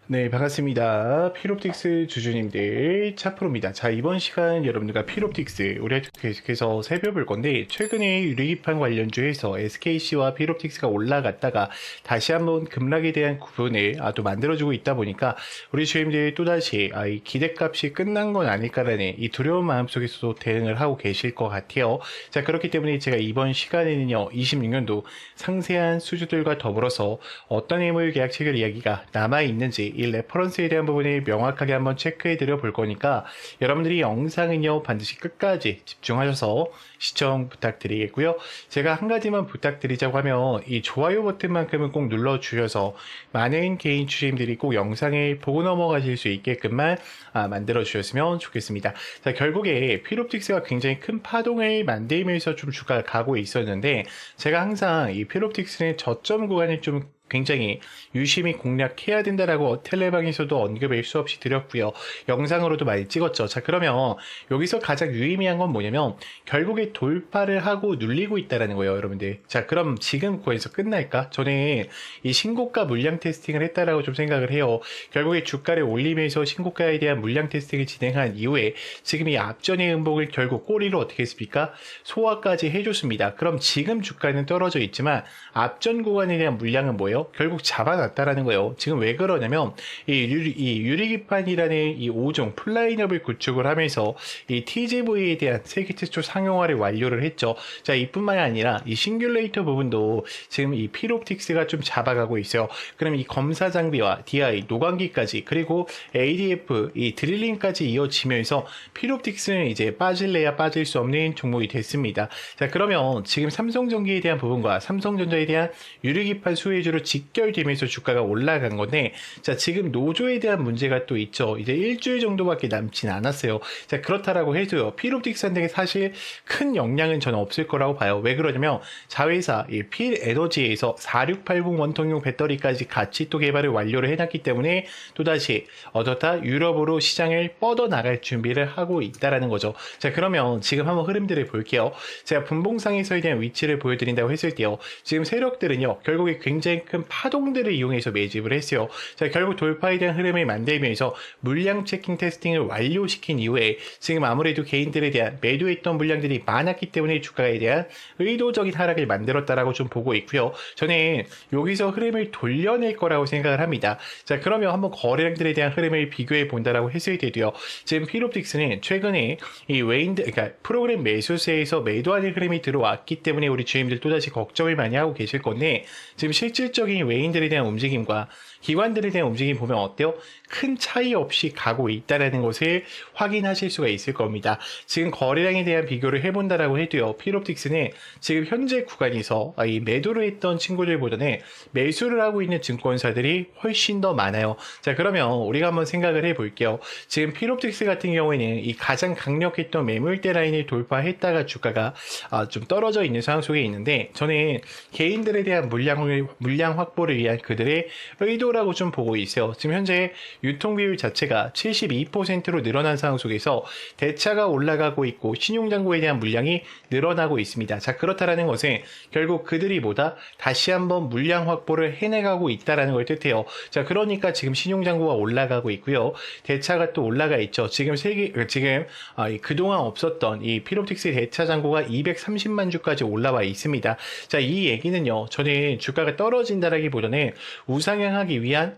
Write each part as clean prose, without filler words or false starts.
네, 반갑습니다. 필옵틱스 주주님들 차프로입니다. 자, 이번 시간 여러분들과 필옵틱스 우리 계속해서 살펴볼 건데, 최근에 유리기판 관련주에서 SKC와 필옵틱스가 올라갔다가 다시 한번 급락에 대한 구분을 또 만들어주고 있다 보니까 우리 주주님들 또다시 이 기대값이 끝난 건 아닐까라는 이 두려운 마음속에서도 대응을 하고 계실 것 같아요. 자, 그렇기 때문에 제가 이번 시간에는요, 26년도 상세한 수주들과 더불어서 어떤 해물 계약 체결 이야기가 남아있는지 이 레퍼런스에 대한 부분을 명확하게 한번 체크해 드려 볼 거니까 여러분들이 영상은요 반드시 끝까지 집중하셔서 시청 부탁드리겠고요. 제가 한 가지만 부탁드리자고 하면 이 좋아요 버튼만큼은 꼭 눌러 주셔서 많은 개인 주주님들이 꼭 영상을 보고 넘어가실 수 있게끔만 만들어 주셨으면 좋겠습니다. 자, 결국에 필옵틱스가 굉장히 큰 파동을 만들면서 좀 주가가 가고 있었는데, 제가 항상 이 필옵틱스는 저점 구간을 좀 굉장히 유심히 공략해야 된다라고 텔레방에서도 언급을 수없이 드렸고요. 영상으로도 많이 찍었죠. 자, 그러면 여기서 가장 유의미한 건 뭐냐면 결국에 돌파를 하고 눌리고 있다라는 거예요, 여러분들. 자, 그럼 지금 구간에서 끝날까? 저는 이 신고가 물량 테스팅을 했다라고 좀 생각을 해요. 결국에 주가를 올리면서 신고가에 대한 물량 테스팅을 진행한 이후에 지금 이 앞전의 음봉을 결국 꼬리로 어떻게 했습니까? 소화까지 해줬습니다. 그럼 지금 주가는 떨어져 있지만 앞전 구간에 대한 물량은 뭐예요? 결국 잡아놨다라는 거예요. 지금 왜 그러냐면 이 유리기판이라는 이 5종 플라이업을 구축을 하면서 이 TGV에 대한 세계 최초 상용화를 완료를 했죠. 자, 이뿐만이 아니라 이 싱귤레이터 부분도 지금 이 필옵틱스가 좀 잡아가고 있어요. 그럼 이 검사 장비와 DI, 노광기까지 그리고 ADF, 이 드릴링까지 이어지면서 필옵틱스는 이제 빠질래야 빠질 수 없는 종목이 됐습니다. 자, 그러면 지금 삼성전기에 대한 부분과 삼성전자에 대한 유리기판 수혜주로 직결되면서 주가가 올라간 건데, 자, 지금 노조에 대한 문제가 또 있죠. 이제 일주일 정도밖에 남진 않았어요. 자, 그렇다라고 해도요, 필옵틱스한테 사실 큰 영향은 저는 없을 거라고 봐요. 왜 그러냐면 자회사 이 필에너지에서 4680 원통용 배터리까지 같이 또 개발을 완료를 해놨기 때문에 또다시 어떻다 유럽으로 시장을 뻗어나갈 준비를 하고 있다라는 거죠. 자, 그러면 지금 한번 흐름들을 볼게요. 제가 분봉상에서에 대한 위치를 보여드린다고 했을 때요, 지금 세력들은요 결국에 굉장히 큰 파동들을 이용해서 매집을 했어요. 자, 결국 돌파에 대한 흐름을 만들면서 물량 체킹 테스팅을 완료시킨 이후에 지금 아무래도 개인들에 대한 매도했던 물량들이 많았기 때문에 주가에 대한 의도적인 하락을 만들었다라고 좀 보고 있고요. 저는 여기서 흐름을 돌려낼 거라고 생각을 합니다. 자, 그러면 한번 거래량들에 대한 흐름을 비교해 본다라고 했을 때도요, 지금 필옵틱스는 최근에 이 그러니까 프로그램 매수세에서 매도하는 흐름이 들어왔기 때문에 우리 주임들 또다시 걱정을 많이 하고 계실 건데, 지금 실질적인 외인들에 대한 움직임과 기관들에 대한 움직임 보면 어때요? 큰 차이 없이 가고 있다는 것을 확인하실 수가 있을 겁니다. 지금 거래량에 대한 비교를 해본다라고 해도요, 필옵틱스는 지금 현재 구간에서 이 매도를 했던 친구들보다는 매수를 하고 있는 증권사들이 훨씬 더 많아요. 자, 그러면 우리가 한번 생각을 해볼게요. 지금 필옵틱스 같은 경우에는 이 가장 강력했던 매물대 라인을 돌파했다가 주가가 좀 떨어져 있는 상황 속에 있는데, 저는 개인들에 대한 물량 확보를 위한 그들의 의도라고 좀 보고 있어요. 지금 현재 유통 비율 자체가 72%로 늘어난 상황 속에서 대차가 올라가고 있고 신용잔고에 대한 물량이 늘어나고 있습니다. 자, 그렇다라는 것은 결국 그들이 다시 한번 물량 확보를 해내가고 있다라는 걸 뜻해요. 자, 그러니까 지금 신용잔고가 올라가고 있고요, 대차가 또 올라가 있죠. 지금 그동안 없었던 이 필옵틱스의 대차 잔고가 230만 주까지 올라와 있습니다. 자, 이 얘기는요, 저는 주가가 떨어진다라기보다는 우상향하기 위한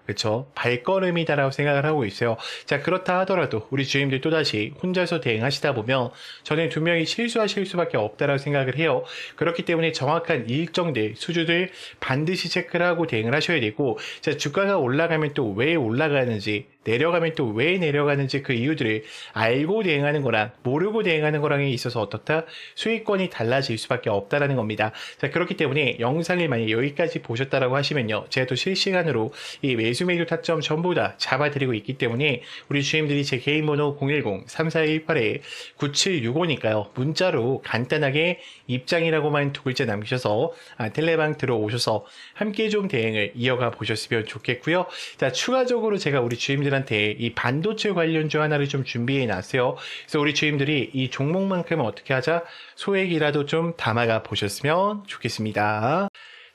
그쵸, 발걸음이다라고 생각을 하고 있어요. 자, 그렇다 하더라도 우리 주임들 또다시 혼자서 대응하시다 보면 저는 두 명이 실수하실 수밖에 없다라고 생각을 해요. 그렇기 때문에 정확한 일정들, 수주들 반드시 체크를 하고 대응을 하셔야 되고, 자, 주가가 올라가면 또 왜 올라가는지, 내려가면 또 왜 내려가는지 그 이유들을 알고 대응하는 거랑 모르고 대응하는 거랑에 있어서 어떻다? 수익권이 달라질 수밖에 없다라는 겁니다. 자, 그렇기 때문에 영상을 만약 여기까지 보셨다라고 하시면요, 제가 또 실시간으로 이 매수 매도 타점 전부 다 잡아드리고 있기 때문에 우리 주임들이 제 개인 번호 010-3418-9765니까요 문자로 간단하게 입장이라고만 두 글자 남기셔서 텔레방 들어오셔서 함께 좀 대응을 이어가 보셨으면 좋겠고요. 자, 추가적으로 제가 우리 주임들한테 이 반도체 관련주 하나를 좀 준비해 놨어요. 그래서 우리 주임들이 이 종목만큼은 어떻게 하자? 소액이라도 좀 담아가 보셨으면 좋겠습니다.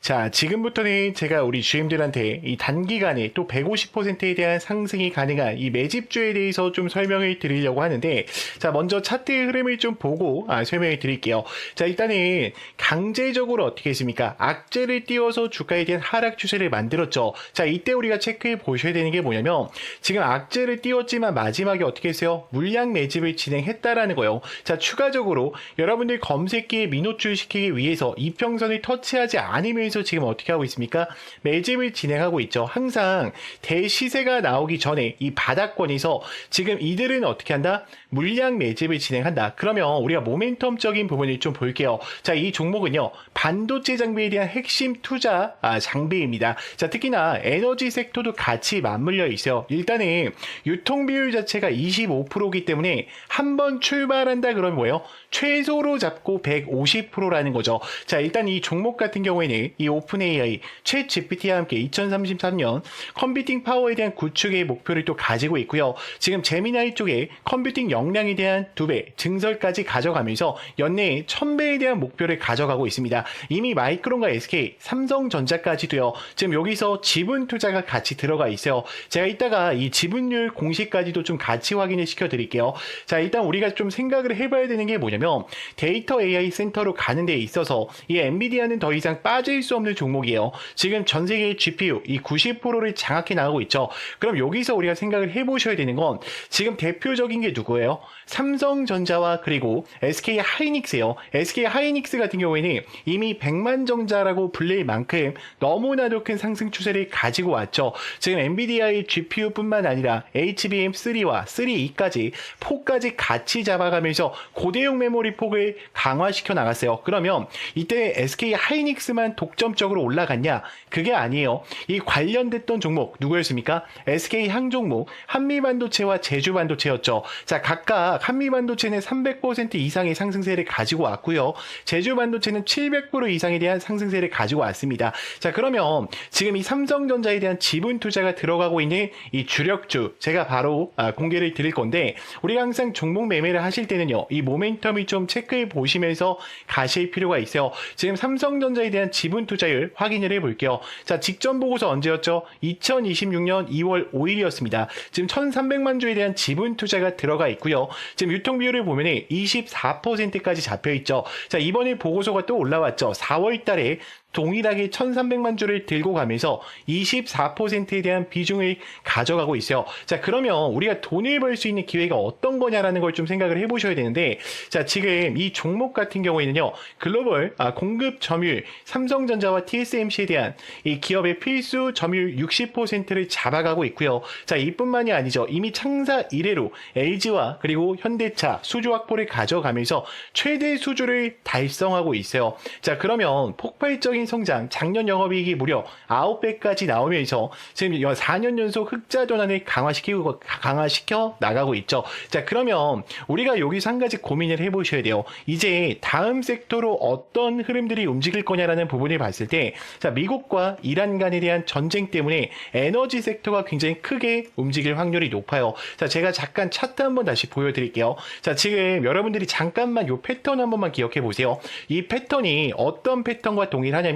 자, 지금부터는 제가 우리 주임들한테 이 단기간에 또 150%에 대한 상승이 가능한 이 매집주에 대해서 좀 설명을 드리려고 하는데, 자, 먼저 차트의 흐름을 좀 보고 설명을 드릴게요. 자, 일단은 강제적으로 어떻게 했습니까? 악재를 띄워서 주가에 대한 하락 추세를 만들었죠. 자, 이때 우리가 체크해 보셔야 되는 게 뭐냐면, 지금 악재를 띄웠지만 마지막에 어떻게 했어요? 물량 매집을 진행했다라는 거예요. 자, 추가적으로 여러분들 검색기에 민호출 시키기 위해서 이평선을 터치하지 않으면서 지금 어떻게 하고 있습니까? 매집을 진행하고 있죠. 항상 대시세가 나오기 전에 이 바닥권에서 지금 이들은 어떻게 한다? 물량 매집을 진행한다. 그러면 우리가 모멘텀적인 부분을 좀 볼게요. 자, 이 종목은요, 반도체 장비에 대한 핵심 투자 장비입니다. 자, 특히나 에너지 섹터도 같이 맞물려 있어요. 일단은 유통 비율 자체가 25%이기 때문에 한번 출발한다 그러면 뭐예요? 최소로 잡고 150%라는 거죠. 자, 일단 이 종목 같은 경우에는 이 오픈 AI, 챗 GPT와 함께 2033년 컴퓨팅 파워에 대한 구축의 목표를 또 가지고 있고요. 지금 제미나이 쪽에 컴퓨팅 역량에 대한 2배 증설까지 가져가면서 연내에 1000배에 대한 목표를 가져가고 있습니다. 이미 마이크론과 SK, 삼성전자까지도요. 지금 여기서 지분 투자가 같이 들어가 있어요. 제가 이따가 이 지분율 공시까지도 좀 같이 확인을 시켜드릴게요. 자, 일단 우리가 좀 생각을 해봐야 되는 게 뭐냐면, 데이터 AI 센터로 가는 데 있어서 이 엔비디아는 더 이상 빠질 수 없는 종목이에요. 지금 전 세계의 GPU 이 90%를 장악해 나가고 있죠. 그럼 여기서 우리가 생각을 해보셔야 되는 건, 지금 대표적인 게 누구예요? 삼성전자와 그리고 SK 하이닉스예요. SK 하이닉스 같은 경우에는 이미 백만정자라고 불릴 만큼 너무나도 큰 상승 추세를 가지고 왔죠. 지금 엔비디아의 GPU뿐만 아니라 HBM3와 3E까지 4까지 같이 잡아가면서 고대용 메모리 폭을 강화시켜 나갔어요. 그러면 이때 SK 하이닉스만 독점적으로 올라갔냐? 그게 아니에요. 이 관련됐던 종목 누구였습니까? SK 항종목, 한미반도체와 제주반도체였죠. 자, 각각 한미반도체는 300% 이상의 상승세를 가지고 왔고요. 제주반도체는 700% 이상에 대한 상승세를 가지고 왔습니다. 자, 그러면 지금 이 삼성전자에 대한 지분 투자가 들어가고 있는 이 주력주, 제가 바로 공개를 드릴 건데, 우리가 항상 종목 매매를 하실 때는요, 이 모멘텀을 좀 체크해 보시면서 가실 필요가 있어요. 지금 삼성전자에 대한 지분 투자율 확인을 해 볼게요. 자, 직전 보고서 언제였죠? 2026년 2월 5일이었습니다. 지금 1300만 주에 대한 지분 투자가 들어가 있고요. 지금 유통 비율을 보면 24%까지 잡혀 있죠. 자, 이번에 보고서가 또 올라왔죠. 4월 달에 동일하게 1300만 주를 들고 가면서 24%에 대한 비중을 가져가고 있어요. 자, 그러면 우리가 돈을 벌 수 있는 기회가 어떤 거냐라는 걸 좀 생각을 해보셔야 되는데, 자, 지금 이 종목 같은 경우에는요, 글로벌 공급 점유율, 삼성전자와 TSMC에 대한 이 기업의 필수 점유율 60%를 잡아가고 있고요. 자, 이뿐만이 아니죠. 이미 창사 이래로 LG와 그리고 현대차 수주 확보를 가져가면서 최대 수주를 달성하고 있어요. 자, 그러면 폭발적인 성장, 작년 영업이익이 무려 9배까지 나오면서 지금 4년 연속 흑자 전환을 강화시켜 나가고 있죠. 자, 그러면 우리가 여기서 한 가지 고민을 해보셔야 돼요. 이제 다음 섹터로 어떤 흐름들이 움직일 거냐라는 부분을 봤을 때, 자, 미국과 이란 간에 대한 전쟁 때문에 에너지 섹터가 굉장히 크게 움직일 확률이 높아요. 자, 제가 잠깐 차트 한번 다시 보여드릴게요. 자, 지금 여러분들이 잠깐만 이 패턴 한 번만 기억해 보세요. 이 패턴이 어떤 패턴과 동일하냐면,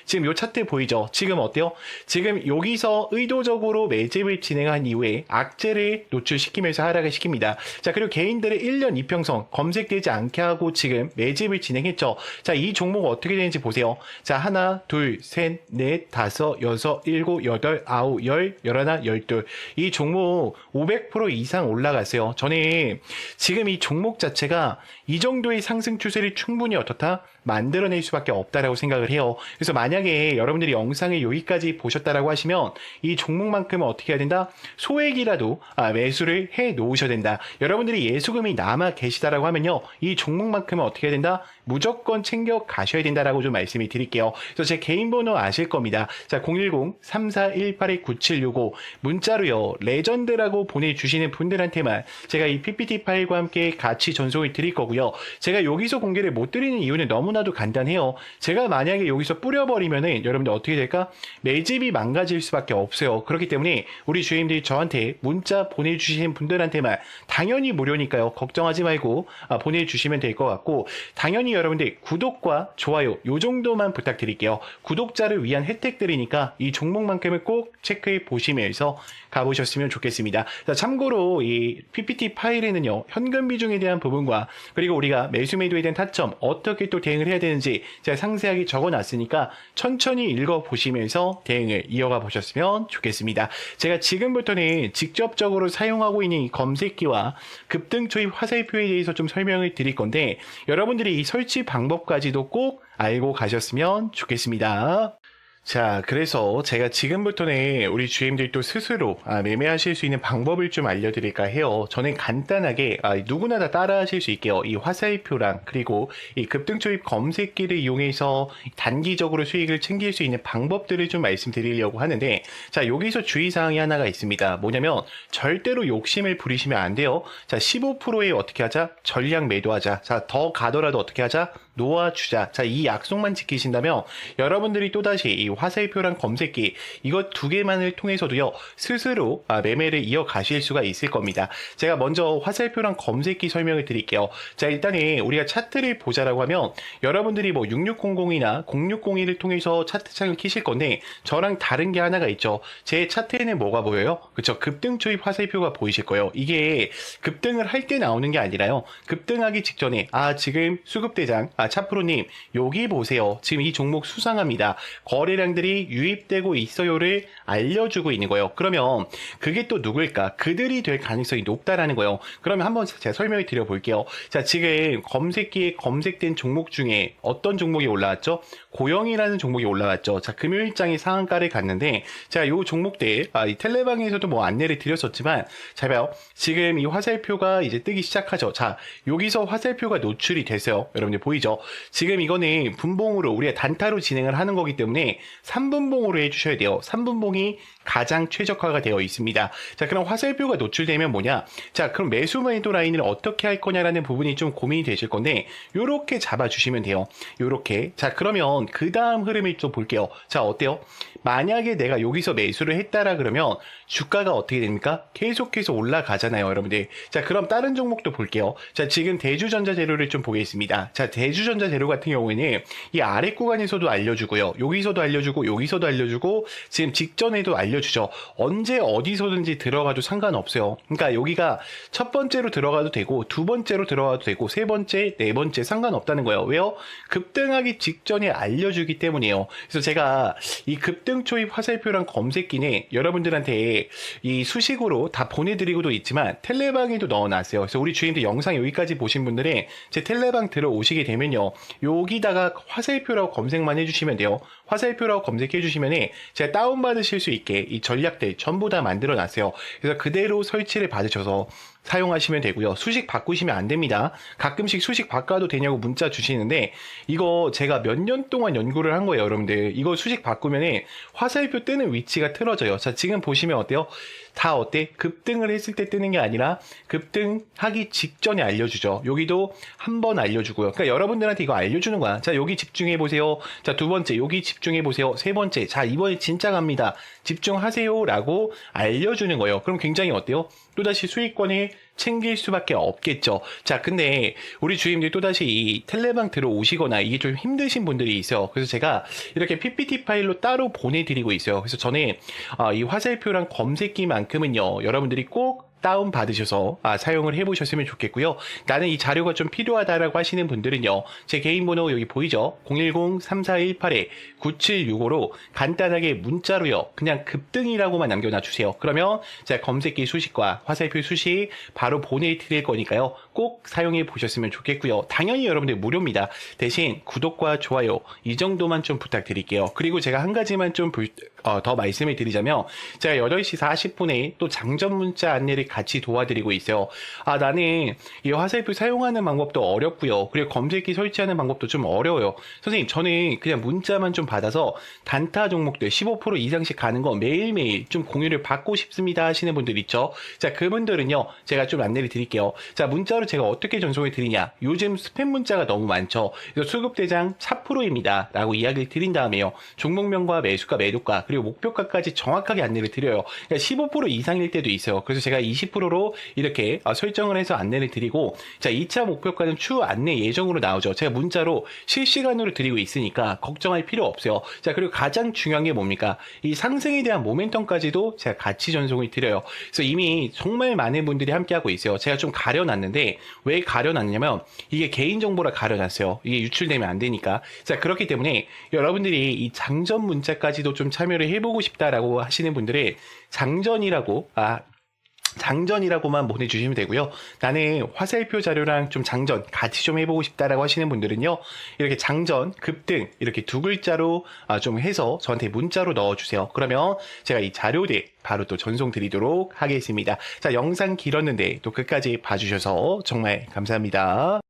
지금 이 차트 보이죠? 지금 어때요? 지금 여기서 의도적으로 매집을 진행한 이후에 악재를 노출시키면서 하락을 시킵니다. 자, 그리고 개인들의 1년 이평선 검색되지 않게 하고 지금 매집을 진행했죠. 자, 이 종목 어떻게 되는지 보세요. 자, 하나, 둘, 셋, 넷, 다섯, 여섯, 일곱, 여덟, 아홉, 열, 열하나, 열둘. 이 종목 500% 이상 올라갔어요. 저는 지금 이 종목 자체가 이 정도의 상승 추세를 충분히 어떻다? 만들어낼 수밖에 없다라고 생각을 해요. 그래서 만약에 여러분들이 영상을 여기까지 보셨다라고 하시면 이 종목만큼은 어떻게 해야 된다? 소액이라도 매수를 해 놓으셔야 된다. 여러분들이 예수금이 남아 계시다라고 하면요, 이 종목만큼은 어떻게 해야 된다? 무조건 챙겨 가셔야 된다라고 좀 말씀을 드릴게요. 그래서 제 개인 번호 아실 겁니다. 자, 010-3418-9765 문자로요, 레전드라고 보내주시는 분들한테만 제가 이 PPT 파일과 함께 같이 전송을 드릴 거고요. 제가 여기서 공개를 못 드리는 이유는 너무나도 간단해요. 제가 만약에 여기서 뿌려버리면은 여러분들 어떻게 될까? 매집이 망가질 수밖에 없어요. 그렇기 때문에 우리 주임들이 저한테 문자 보내주시는 분들한테만, 당연히 무료니까요, 걱정하지 말고 보내주시면 이용해 주시면 될 것 같고, 당연히 여러분들 구독과 좋아요 요 정도만 부탁드릴게요. 구독자를 위한 혜택들이니까 이 종목만큼은 꼭 체크해 보시면서 가보셨으면 좋겠습니다. 자, 참고로 이 PPT 파일에는요, 현금 비중에 대한 부분과 그리고 우리가 매수 매도에 대한 타점 어떻게 또 대응을 해야 되는지 제가 상세하게 적어놨으니까 천천히 읽어보시면서 대응을 이어가 보셨으면 좋겠습니다. 제가 지금부터는 직접적으로 사용하고 있는 이 검색기와 급등 초입 화살표에 대해서 좀 설명을 드릴 건데, 여러분들이 이 설치 방법까지도 꼭 알고 가셨으면 좋겠습니다. 자, 그래서 제가 지금부터는 우리 주임들도 스스로 매매하실 수 있는 방법을 좀 알려드릴까 해요. 저는 간단하게 누구나 다 따라하실 수 있게요. 이 화살표랑 그리고 이 급등초입 검색기를 이용해서 단기적으로 수익을 챙길 수 있는 방법들을 좀 말씀드리려고 하는데, 자, 여기서 주의사항이 하나가 있습니다. 뭐냐면 절대로 욕심을 부리시면 안 돼요. 자, 15%에 어떻게 하자? 전량 매도하자. 자, 더 가더라도 어떻게 하자? 놓아주자. 자, 이 약속만 지키신다면 여러분들이 또다시 이 화살표랑 검색기 이것 두 개만을 통해서도요, 스스로 매매를 이어가실 수가 있을 겁니다. 제가 먼저 화살표랑 검색기 설명을 드릴게요. 자, 일단은 우리가 차트를 보자라고 하면 여러분들이 뭐 6600이나 0601을 통해서 차트창을 키실 건데, 저랑 다른 게 하나가 있죠. 제 차트에는 뭐가 보여요? 그쵸? 급등 초입 화살표가 보이실 거예요. 이게 급등을 할 때 나오는 게 아니라요, 급등하기 직전에 지금 수급대장 차프로님 여기 보세요. 지금 이 종목 수상합니다. 거래량들이 유입되고 있어요를 알려주고 있는 거예요. 그러면 그게 또 누굴까? 그들이 될 가능성이 높다라는 거예요. 그러면 한번 제가 설명을 드려볼게요. 자, 지금 검색기에 검색된 종목 중에 어떤 종목이 올라왔죠? 고영이라는 종목이 올라왔죠. 자, 금요일장이 상한가를 갔는데, 자, 요 종목들 이 텔레방에서도 뭐 안내를 드렸었지만, 잘 봐요. 지금 이 화살표가 이제 뜨기 시작하죠. 자, 여기서 화살표가 노출이 됐어요. 여러분들 보이죠? 지금 이거는 분봉으로 우리가 단타로 진행을 하는 거기 때문에 3분봉으로 해주셔야 돼요. 3분봉이 가장 최적화가 되어 있습니다. 자, 그럼 화살표가 노출되면 뭐냐? 자, 그럼 매수 매도 라인을 어떻게 할 거냐라는 부분이 좀 고민이 되실 건데, 요렇게 잡아주시면 돼요. 요렇게. 자, 그러면 그 다음 흐름을 좀 볼게요. 자, 어때요? 만약에 내가 여기서 매수를 했다라 그러면 주가가 어떻게 됩니까? 계속해서 올라가잖아요, 여러분들. 자, 그럼 다른 종목도 볼게요. 자, 지금 대주전자재료를 좀 보겠습니다. 자, 대주전자재료 같은 경우에는 이 아래 구간에서도 알려주고요, 여기서도 알려주고, 여기서도 알려주고, 지금 직전에도 알려주죠. 언제 어디서든지 들어가도 상관없어요. 그러니까 여기가 첫 번째로 들어가도 되고, 두 번째로 들어가도 되고, 세 번째, 네 번째 상관없다는 거예요. 왜요? 급등하기 직전에 알려주기 때문이에요. 그래서 제가 이 급등 초입 화살표랑 검색기는 여러분들한테 이 수식으로 다 보내드리고도 있지만 텔레방에도 넣어놨어요. 그래서 우리 주인들 영상 여기까지 보신 분들은 제 텔레방 들어오시게 되면요, 여기다가 화살표라고 검색만 해주시면 돼요. 화살표라고 검색해 주시면 제가 다운받으실 수 있게 이 전략들 전부 다 만들어 놨어요. 그래서 그대로 설치를 받으셔서 사용하시면 되고요. 수식 바꾸시면 안 됩니다. 가끔씩 수식 바꿔도 되냐고 문자 주시는데, 이거 제가 몇 년 동안 연구를 한 거예요, 여러분들. 이거 수식 바꾸면 화살표 뜨는 위치가 틀어져요. 자, 지금 보시면 어때요? 다 어때? 급등을 했을 때 뜨는 게 아니라 급등하기 직전에 알려주죠. 여기도 한 번 알려주고요. 그러니까 여러분들한테 이거 알려주는 거야. 자, 여기 집중해 보세요. 자, 두 번째 여기 집중해 보세요. 세 번째, 자, 이번에 진짜 갑니다. 집중하세요 라고 알려주는 거예요. 그럼 굉장히 어때요? 또다시 수익권을 챙길 수밖에 없겠죠. 자, 근데 우리 주임들 또다시 이 텔레방 들어오시거나 이게 좀 힘드신 분들이 있어요. 그래서 제가 이렇게 PPT 파일로 따로 보내드리고 있어요. 그래서 저는 이 화살표랑 검색기만큼은요, 여러분들이 꼭 다운 받으셔서 사용을 해보셨으면 좋겠고요. 나는 이 자료가 좀 필요하다라고 하시는 분들은요, 제 개인 번호 여기 보이죠? 010-3418-9765로 간단하게 문자로요, 그냥 급등이라고만 남겨놔 주세요. 그러면 제가 검색기 수식과 화살표 수식 바로 보내드릴 거니까요, 꼭 사용해 보셨으면 좋겠고요. 당연히 여러분들 무료입니다. 대신 구독과 좋아요 이 정도만 좀 부탁드릴게요. 그리고 제가 한 가지만 좀 더 말씀을 드리자면, 제가 8시 40분에 또 장전 문자 안내를 같이 도와드리고 있어요. 나는 이 화살표 사용하는 방법도 어렵고요, 그리고 검색기 설치하는 방법도 좀 어려워요. 선생님, 저는 그냥 문자만 좀 받아서 단타 종목들 15% 이상씩 가는 거 매일매일 좀 공유를 받고 싶습니다 하시는 분들 있죠. 자, 그분들은요, 제가 좀 안내를 드릴게요. 자, 문자로 제가 어떻게 전송을 드리냐, 요즘 스팸 문자가 너무 많죠. 그래서 수급대장 4%입니다 라고 이야기를 드린 다음에요, 종목명과 매수가 매도가 그리고 그리고 목표가까지 정확하게 안내를 드려요. 그러니까 15% 이상일 때도 있어요. 그래서 제가 20%로 이렇게 설정을 해서 안내를 드리고, 자, 2차 목표가는 추후 안내 예정으로 나오죠. 제가 문자로 실시간으로 드리고 있으니까 걱정할 필요 없어요. 자, 그리고 가장 중요한 게 뭡니까? 이 상승에 대한 모멘텀까지도 제가 같이 전송을 드려요. 그래서 이미 정말 많은 분들이 함께하고 있어요. 제가 좀 가려놨는데, 왜 가려놨냐면 이게 개인정보라 가려놨어요. 이게 유출되면 안 되니까. 자, 그렇기 때문에 여러분들이 이 장전 문자까지도 좀 참여를 해보고 싶다라고 하시는 분들은 장전이라고만 보내주시면 되고요. 나는 화살표 자료랑 좀 장전 같이 좀 해보고 싶다라고 하시는 분들은요, 이렇게 장전, 급등 이렇게 두 글자로 좀 해서 저한테 문자로 넣어주세요. 그러면 제가 이 자료들 바로 또 전송 드리도록 하겠습니다. 자, 영상 길었는데 또 끝까지 봐주셔서 정말 감사합니다.